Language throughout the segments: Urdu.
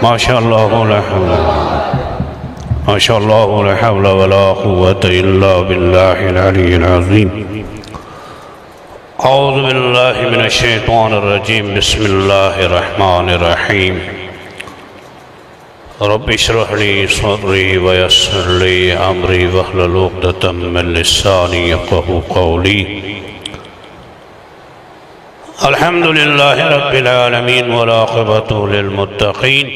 ما شاء الله لا حول ما شاء الله لا حول ولا قوة إلا بالله العلي العظيم. أعوذ بالله من الشيطان الرجيم. بسم الله الرحمن الرحيم. رب اشرح لي صدري ويسر لي أمري واحلل عقدة من لساني يفقهوا قولي. الحمد لله رب العالمين والعاقبة للمتقين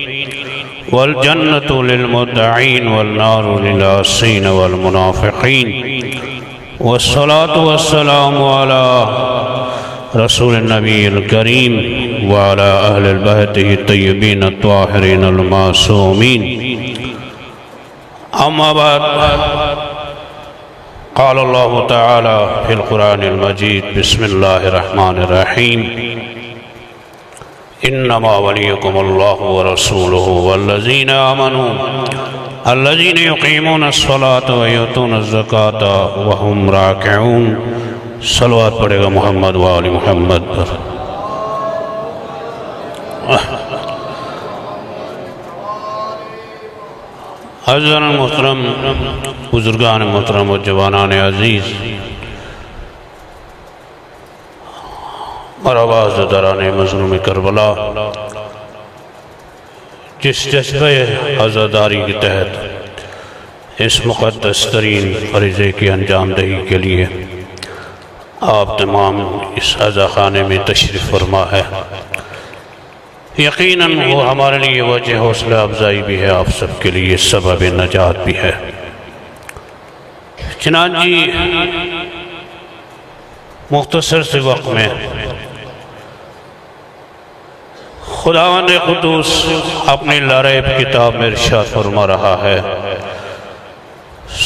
والجنة للمدعين والنار للعاصين والمنافقين والصلاة والسلام على رسول النبي الكريم وعلى أهل البيته الطيبين الطاهرين المعصومين. أما بعد، قال الله تعالى في القرآن المجيد: بسم الله الرحمن الرحيم. إنما وليكم الله ورسوله والذين آمنوا الذين يقيمون الصلاة ويؤتون الزكاة وهم راكعون. صلوات پڑھے گا محمد وآل محمد پر. حضرت محترم، بزرگان محترم و جوانان عزیز اور آواز دران مظلوم کربلا، جس جذبہ عزاداری کے تحت اس مقدس ترین فریضے کی انجام دہی کے لیے آپ تمام اس عزا خانے میں تشریف فرما ہے، یقیناً وہ ہمارے لیے وجہ حوصلہ افزائی بھی ہے، آپ سب کے لیے سبب نجات بھی ہے. چنانچہ مختصر سے وقت میں خداوند قدوس اپنی لاریب کتاب میں ارشاد فرما رہا ہے،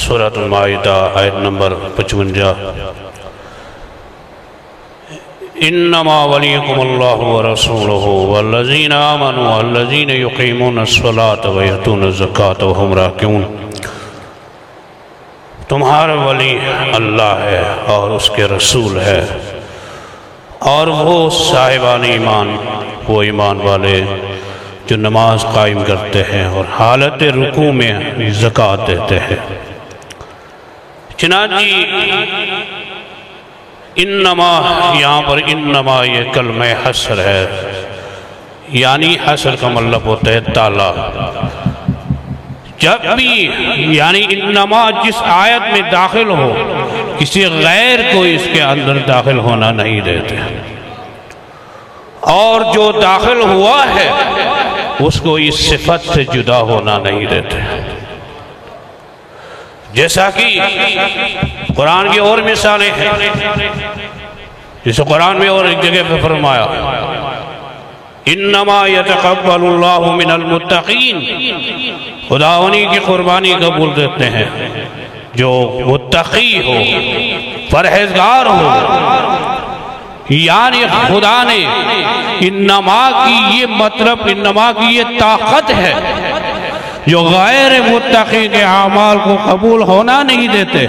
سورۃ المائدہ آیت نمبر 55: انما ولیکم اللہ ورسولہ والذین آمنوا الذین یقیمون الصلاة ویؤتون الزکاة وہم راکعون. تمہارا ولی اللہ ہے اور اس کے رسول ہے، اور وہ صاحبان ایمان، وہ ایمان والے جو نماز قائم کرتے ہیں اور حالت رکوع میں زکوٰۃ دیتے ہیں. چنانچہ انما، یہاں پر انما یہ کلمہ حصر ہے، یعنی حصر کا مطلب ہوتا ہے تالا. جب بھی یعنی انما جس آیت میں داخل ہو، کسی غیر کو اس کے اندر داخل ہونا نہیں دیتے، اور جو داخل ہوا ہے اس کو اس صفت سے جدا ہونا نہیں دیتے. جیسا کہ قرآن کی اور مثالیں ہیں، جسے قرآن میں اور ایک جگہ پہ فرمایا: انما یتقبل اللہ من المتقین. خداوندی کی قربانی قبول دیتے ہیں جو متقی ہو، پرہیزگار ہو. یعنی خدا نے انما کی یہ مطلب، انما کی یہ طاقت ہے جو غیر متقی کے اعمال کو قبول ہونا نہیں دیتے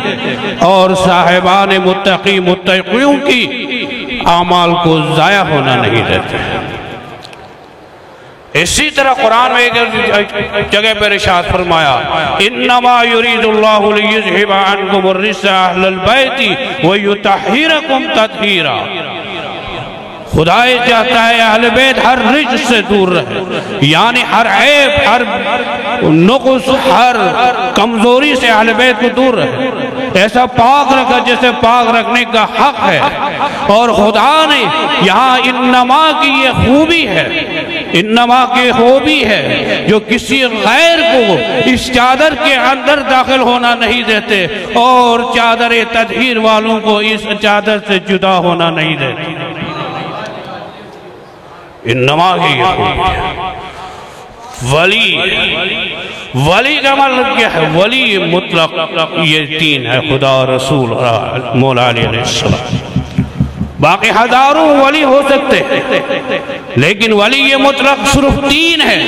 اور صاحبان متقی متقیوں کی اعمال کو ضائع ہونا نہیں دیتے. اسی طرح قرآن میں ایک جگہ پر ارشاد فرمایا: انما یرید اللہ لیذھب عنکم الرجس اہل البیت ویطہرکم تطہیرا. خدا چاہتا ہے اہل بیت ہر رجس سے دور رہے، یعنی ہر عیب، ہر نقص، ہر کمزوری سے اہل بیت کو دور رہے، ایسا پاک رکھا جیسے پاک رکھنے کا حق ہے. اور خدا نے یہاں انما کی یہ خوبی ہے، انما کی خوبی ہے جو کسی غیر کو اس چادر کے اندر داخل ہونا نہیں دیتے اور چادر تطہیر والوں کو اس چادر سے جدا ہونا نہیں دیتے. انما کی یہ خوبی ہے. ولی کا مطلب کیا ہے؟ ولی مطلق یہ تین ہے: خدا، رسول اور مولا علیہ السلام. باقی ہزاروں ولی ہو سکتے ہیں، لیکن ولی یہ مطلق صرف تین ہے: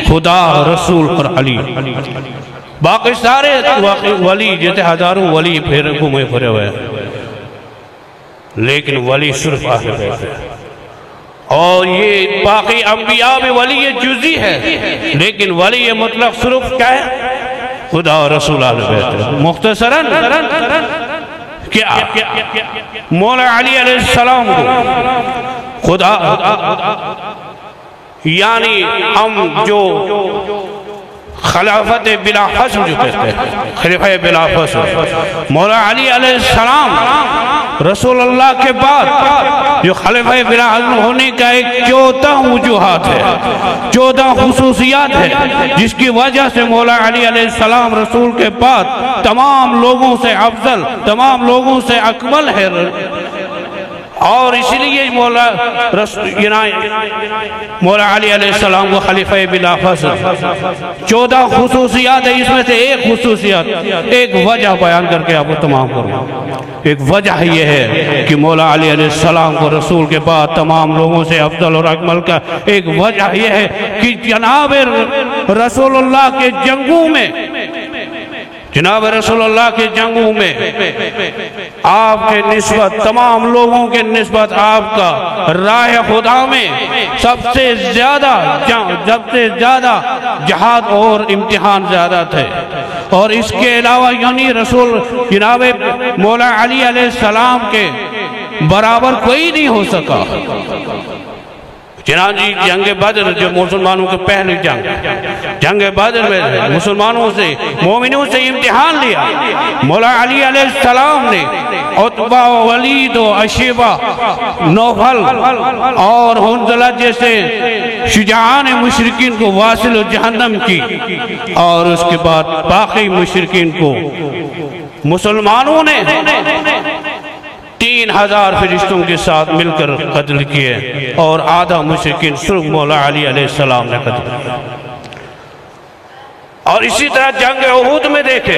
خدا، رسول اور علی. باقی سارے ولی جیسے ہزاروں ولی پھر گھومے پھرے ہوئے ہیں، لیکن ولی صرف اہل بیت ہے. اور یہ باقی انبیاء میں ولی جزئی ہے، لیکن ولی مطلق صرف کیا ہے؟ خدا اور رسول اہل بیت۔ مختصراً کیا مولا علی علیہ السلام کو خدا، یعنی ہم جو خلافت بلا حصر جو کہتے ہیں، خلیفہ بلا حصر، مولا علی علیہ السلام رسول اللہ کے بعد جو خلیفہ بلا حصر ہونے کا ایک 14 وجوہات ہے، 14 خصوصیات ہے، جس کی وجہ سے مولا علی علیہ السلام رسول کے بعد تمام لوگوں سے افضل، تمام لوگوں سے اکمل ہے، اور اس لیے مولا علی علیہ السلام کو خلیفہ بلا فصل 14 خصوصیات ہے، اس میں سے ایک خصوصیات، ایک وجہ بیان کر کے آپ کو تمام کروں۔ ایک وجہ یہ ہے کہ مولا علی علیہ السلام کو رسول کے بعد تمام لوگوں سے افضل اور اکمل کا ایک وجہ یہ ہے کہ جناب رسول اللہ کے جنگوں میں، جناب رسول اللہ کے جنگوں میں آپ کے نسبت، تمام لوگوں کے نسبت آپ کا راہ خدا میں سب سے زیادہ جہاد اور امتحان زیادہ تھے، اور اس کے علاوہ یعنی رسول جناب مولا علی علیہ السلام کے برابر کوئی نہیں ہو سکا۔ چنانچہ جنگ بدر جو مسلمانوں کے پہلی جنگ بدر میں مسلمانوں سے، مومنوں سے امتحان لیا، مولا علی علیہ السلام نے عتبہ و ولید و اشیبہ، نوفل اور حنظلہ جیسے شجاعان مشرکین کو واصل و جہنم کی، اور اس کے بعد باقی مشرکین کو مسلمانوں نے 3000 فرشتوں کے ساتھ مل کر قتل کیے، اور آدھا مشرکین صرف مولا علی علیہ السلام نے قتل کیا۔ اور اسی طرح جنگ احد میں دیکھے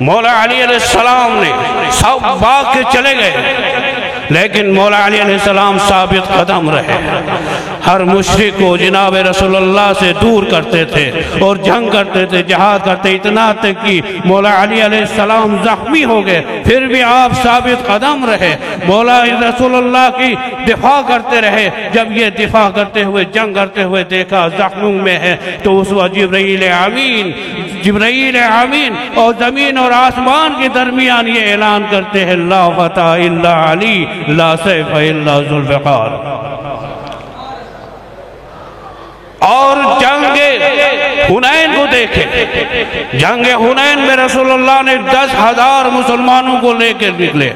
مولا علی علیہ السلام نے سب بھاگ کے چلے گئے، لیکن مولا علی علیہ السلام ثابت قدم رہے، ہر مشرک کو جناب رسول اللہ سے دور کرتے تھے اور جنگ کرتے تھے، جہاد کرتے، اتنا تک کہ مولا علی علیہ السلام زخمی ہو گئے، پھر بھی آپ ثابت قدم رہے، مولا رسول اللہ کی دفاع کرتے رہے۔ جب یہ دفاع کرتے ہوئے، جنگ کرتے ہوئے دیکھا زخموں میں ہے، تو اس وقت جبرائیل امین اور زمین اور آسمان کے درمیان یہ اعلان کرتے ہیں، لا فتح الا علی، لا سیف الا ذوالفقار۔ اور جنگ حنین کو دیکھیں، جنگ حنین میں رسول اللہ نے 10,000 مسلمانوں کو لے کر نکلے،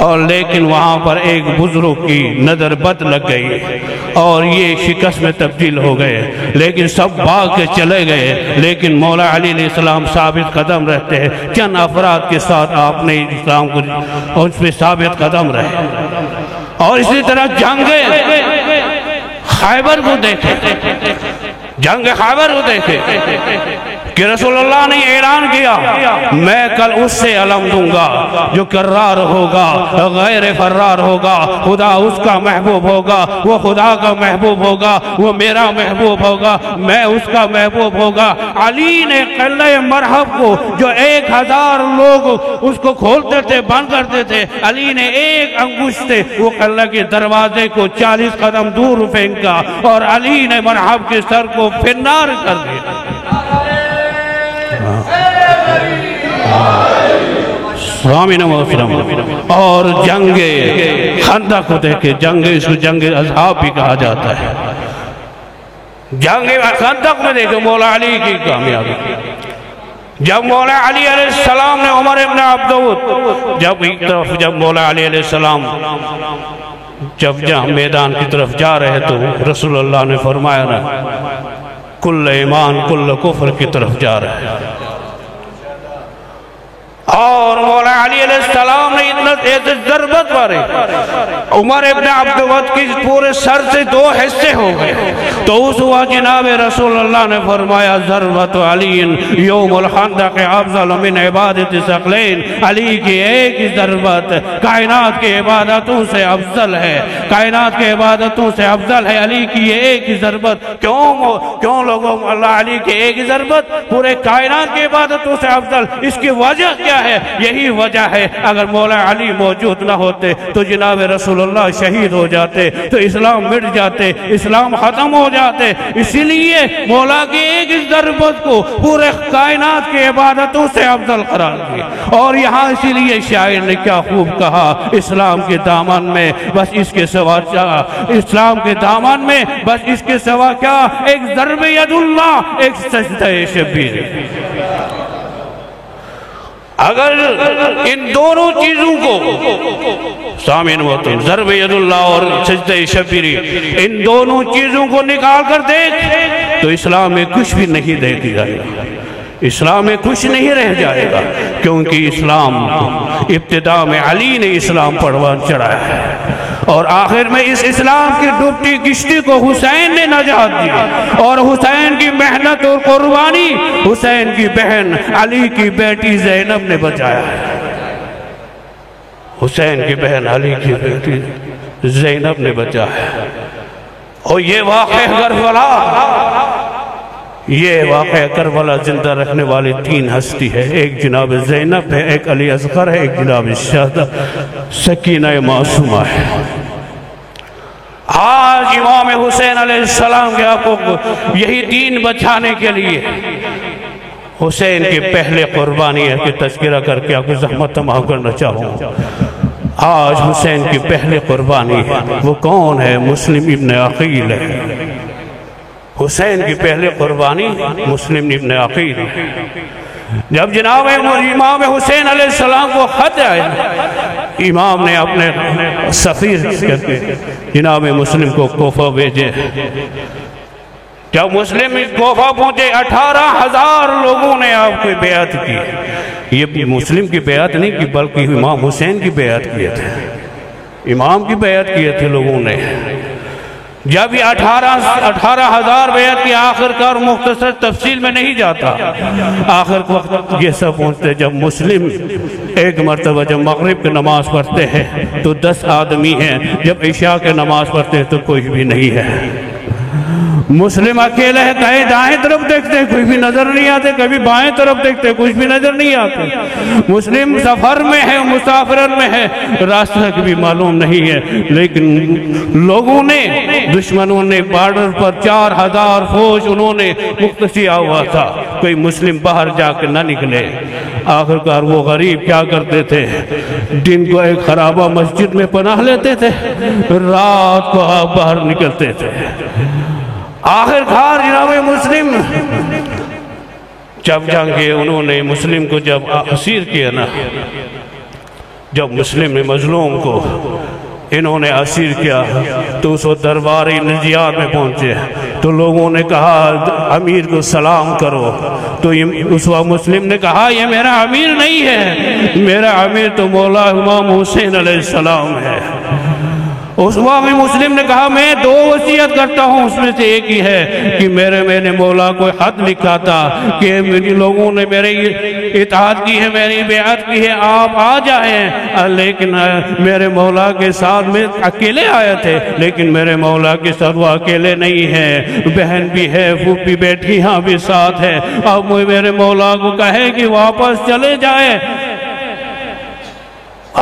اور لیکن وہاں پر ایک بزرگ کی نظر بد لگ گئی اور یہ شکست میں تبدیل ہو گئے، لیکن سب بھاگ کے چلے گئے، لیکن مولا علی علیہ السلام ثابت قدم رہتے ہیں، چند افراد کے ساتھ آپ نے اسلام کو اس پہ ثابت قدم رہے۔ اور اسی طرح جنگ خیبر کو دیکھیں، جنگ خیبر کو دیکھیں کہ رسول اللہ نے اعلان کیا، میں کل اس سے علم دوں گا جو کرار ہوگا، غیر فرار ہوگا، خدا اس کا محبوب ہوگا، وہ خدا کا محبوب ہوگا، وہ میرا محبوب ہوگا، میں اس کا محبوب ہوگا۔ علی نے قلعہ مرحب کو جو 1000 لوگ اس کو کھولتے تھے، بند کرتے تھے، علی نے ایک انگشت سے وہ قلعہ کے دروازے کو 40 قدم دور پھینکا، اور علی نے مرحب کے سر کو فنار کر دیا۔ اور جنگ خندق کو دیکھے، اس کو جنگ اصحاب بھی کہا جاتا ہے۔ جنگ خندق میں دیکھے مولا علی کی کامیابی، جب مولا علی علیہ السلام نے عمر ابن عبدود، جب مولا علی علیہ السلام جب جہاں میدان کی طرف جا رہے تو رسول اللہ نے فرمایا نا، کل ایمان کل کفر کی طرف جا رہے ہیں، اور مولا علی علیہ السلام نے اتنا ایسے ضربت مارے، عمر ابن عبدود کی پورے سر سے 2 حصے ہو گئے، تو اس وقت جناب رسول اللہ نے فرمایا ضربت علی یوم الخندق افضل من عبادت ثقلین، علی کی ایک ضربت کائنات کے عبادتوں سے افضل ہے، کائنات کے عبادتوں سے افضل ہے علی کی ایک ضربت۔ کیوں لوگوں اللہ علی کی ایک ضربت پورے کائنات کی عبادتوں سے افضل؟ اس کی وجہ کیا ہے؟ یہی وجہ ہے اگر مولا علی موجود نہ ہوتے تو جناب رسول اللہ شہید ہو جاتے، تو اسلام مٹ جاتے، اسلام ختم ہو جاتے۔ اسی لیے مولا کی ایک ضربت کو پورے کائنات کی عبادتوں سے افضل قرار دیا۔ اور یہاں اسی لیے شاعر نے کیا خوب کہا، اسلام کے دامن میں بس اس کے سوا اسلام کے دامن میں بس اس کے سوا کیا، ایک ضرب ید اللہ، ایک سجدہ شبیر۔ اگر ان دونوں چیزوں کو سامعین محترم، ضرب ید اللہ اور سجدہ شبیری، ان دونوں چیزوں کو نکال کر دیکھ تو اسلام میں کچھ بھی نہیں رہ جائے گا، اسلام میں کچھ نہیں رہ جائے گا، کیونکہ اسلام ابتدا میں علی نے اسلام پروان چڑھایا ہے اور آخر میں اس اسلام کی ڈوبتی کشتی کو حسین نے نجات دی، اور حسین کی محنت اور قربانی حسین کی بہن علی کی بیٹی زینب نے بچایا ہے، حسین کی بہن علی کی بیٹی زینب نے بچایا ہے۔ اور یہ واقعہ کربلا، یہ واقعہ کربلا زندہ رکھنے والی تین ہستی ہے، ایک جناب زینب ہے، ایک علی اصغر ہے، ایک جناب شہدہ سکینہ معصومہ ہے۔ آج امام حسین علیہ السلام کے آپ کو یہی دین بچانے کے لیے حسین کی پہلے قربانی ہے کہ تذکرہ کر کے آپ کو زحمت تمام کرنا چاہوں۔ آج حسین کی پہلے قربانی ہے، وہ کون ہے؟ مسلم ابن عقیل ہے۔ حسین کی پہلے قربانی مسلم ابن عقیل ہے۔ جب جناب امام حسین علیہ السلام کو خط آیا، امام نے اپنے سفیر جناب مسلم کو کوفہ بھیجے۔ جب مسلم کوفہ پہنچے 18,000 لوگوں نے آپ کو بیعت کی۔ یہ مسلم کی بیعت نہیں کی بلکہ امام حسین کی بیعت کیے تھے، امام کی بیعت کیے تھے لوگوں نے۔ جب یہ 18,000 بیعت کی آخر کار مختصر تفصیل میں نہیں جاتا، آخر وقت یہ سب پہنچتے جب مسلم ایک مرتبہ جب مغرب کی نماز پڑھتے ہیں تو 10 آدمی ہیں، جب عشاء کی نماز پڑھتے ہیں تو کوئی بھی نہیں ہے۔ مسلم اکیلے ہے، کہیں دائیں طرف دیکھتے کوئی بھی نظر نہیں آتے، کبھی بائیں طرف دیکھتے کچھ بھی نظر نہیں آتے۔ مسلم سفر میں ہے، مسافرت میں ہے، راستہ بھی معلوم نہیں ہے، لیکن لوگوں نے دشمنوں نے بارڈر پر 4,000 فوج انہوں نے مختصیا ہوا تھا، کوئی مسلم باہر جا کے نہ نکلے۔ آخرکار وہ غریب کیا کرتے تھے، دن کو ایک خرابہ مسجد میں پناہ لیتے تھے، رات کو آپ باہر نکلتے تھے۔ آخرکار جناب مسلم جب جنگے انہوں نے مسلم کو جب اسیر کیا نا، جب مسلم نے مظلوم کو انہوں نے اسیر کیا تو اس وقت درباری نجیات میں پہنچے تو لوگوں نے کہا امیر کو سلام کرو، تو اس وقت مسلم نے کہا یہ میرا امیر نہیں ہے، میرا امیر تو مولا امام حسین علیہ السلام ہے۔ اس وقت مسلم نے کہا میں 2 وصیت کرتا ہوں، اس میں سے ایک ہی ہے کہ میں نے مولا کو خط لکھا تھا کہ میری لوگوں نے میری اطاعت کی ہے، میری بیعت کی ہے، آپ آ جائیں، لیکن میرے مولا کے ساتھ میں اکیلے آئے تھے، لیکن میرے مولا کے ساتھ وہ اکیلے نہیں ہیں، بہن بھی ہے، پھوپھی بیٹھی ہاں بھی ساتھ ہے، اب میرے مولا کو کہے کہ واپس چلے جائیں۔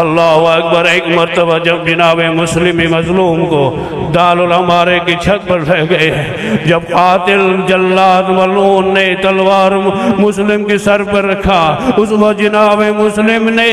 اللہ اکبر۔ ایک مرتبہ جب جناب مسلم مظلوم کو دار العمارے کی چھت پر رہ گئے، جب قاتل جلاد ملعون نے تلوار مسلم کی سر پر رکھا، اس وقت جناب مسلم نے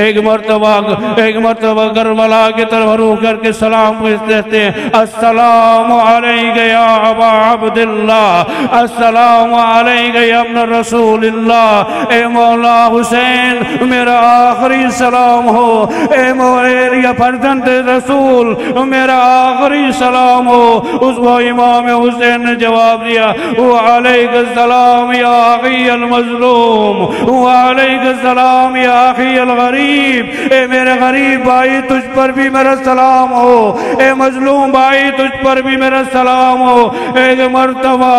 ایک مرتبہ کربلا کی طرف روح کر کے سلام پوچھتے ہیں، السلام علیک یا ابا عبداللہ، السلام علیک یا ابن رسول اللہ، اے مولا حسین میرا آخری سلام ہو، اے مولا فرزند رسول میرا آخری سلام ہو۔ اس وہ امام حسین نے جواب دیا وعلیک السلام یا اخی المظلوم، وعلیک السلام یا اخی الغریب، اے میرے غریب بھائی تجھ پر بھی میرا سلام ہو، اے مظلوم بھائی تجھ پر بھی میرا سلام ہو۔ ایک مرتبہ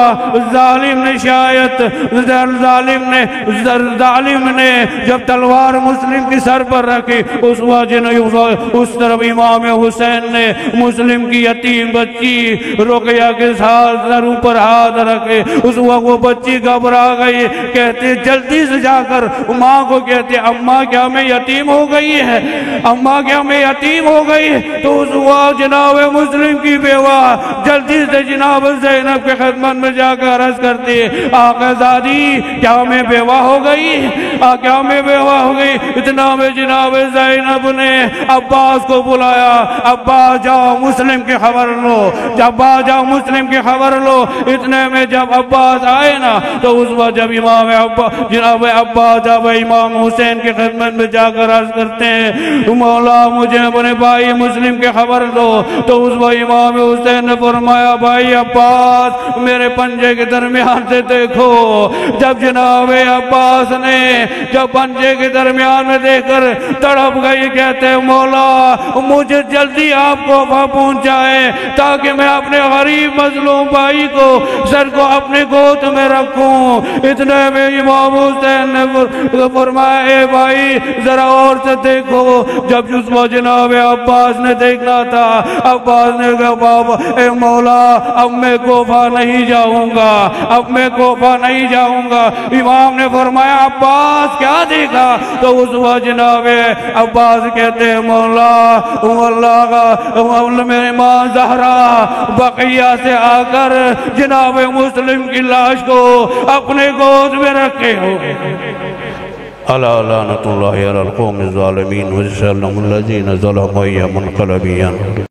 ظالم نے شاید ظالم نے جب تلوار مسلم کی سر پر رکھی، اس طرف امام حسین نے مسلم کی یتیم بچی رقیہ کے ساتھ سروں پر ہاتھ رکھے۔ اس وقت وہ بچی گھبرا گئی، کہتے جلدی سے جا کر ماں کو کہتے اماں کیا میں یتیم ہو گئی ہے، اماں کیا میں یتیم ہو گئی ہے؟ تو اس وقت جناب مسلم کی بیوہ جلدی سے جناب زینب کے خدمت میں جا کر عرض کرتی آقا زادی کیا میں بیوہ ہو گئی، کیا میں بیوہ ہو گئی؟ اتنا میں جناب زینب نے عباس کو بلایا، عباس جاؤ مسلم کی خبر لو، عباس جاؤ مسلم کی خبر لو۔ اتنے میں جب عباس آئے نا تو اس وقت جب جناب عباس جب امام حسین کی خدمت میں جا کر عرض کرتے ہیں مولا مجھے اپنے بھائی مسلم کی خبر دو، تو اس وقت امام حسین نے فرمایا بھائی عباس میرے پنجے کے درمیان سے دیکھو۔ جب جناب عباس نے جب پنجے کے درمیان میں دیکھ کر تڑپ گئی، کہتے مولا مجھے جلدی آپ کو پہنچائے تاکہ میں اپنے غریب مظلوم بھائی کو سر کو اپنے گود میں رکھوں۔ اتنے میں امام حسین نے فرمایا اے بھائی ذرا اور سے دیکھو۔ جب اس وہ جناب عباس نے دیکھنا تھا، عباس نے کہا بابا اے مولا اب میں کوفہ نہیں جاؤں گا، اب میں کوفہ نہیں جاؤں گا۔ امام نے فرمایا عباس کیا دیکھا؟ تو اس وہ جناب عباس کہتے ہیں مولا اللہ کا میرے ماں زہرا بقیہ سے آ کر جناب مسلم کی لاش کو اپنے گود میں رکھے ہو۔ الا لعنت اللہ علی القوم الظالمین وجزاهم الذین ظلموا منقلبین۔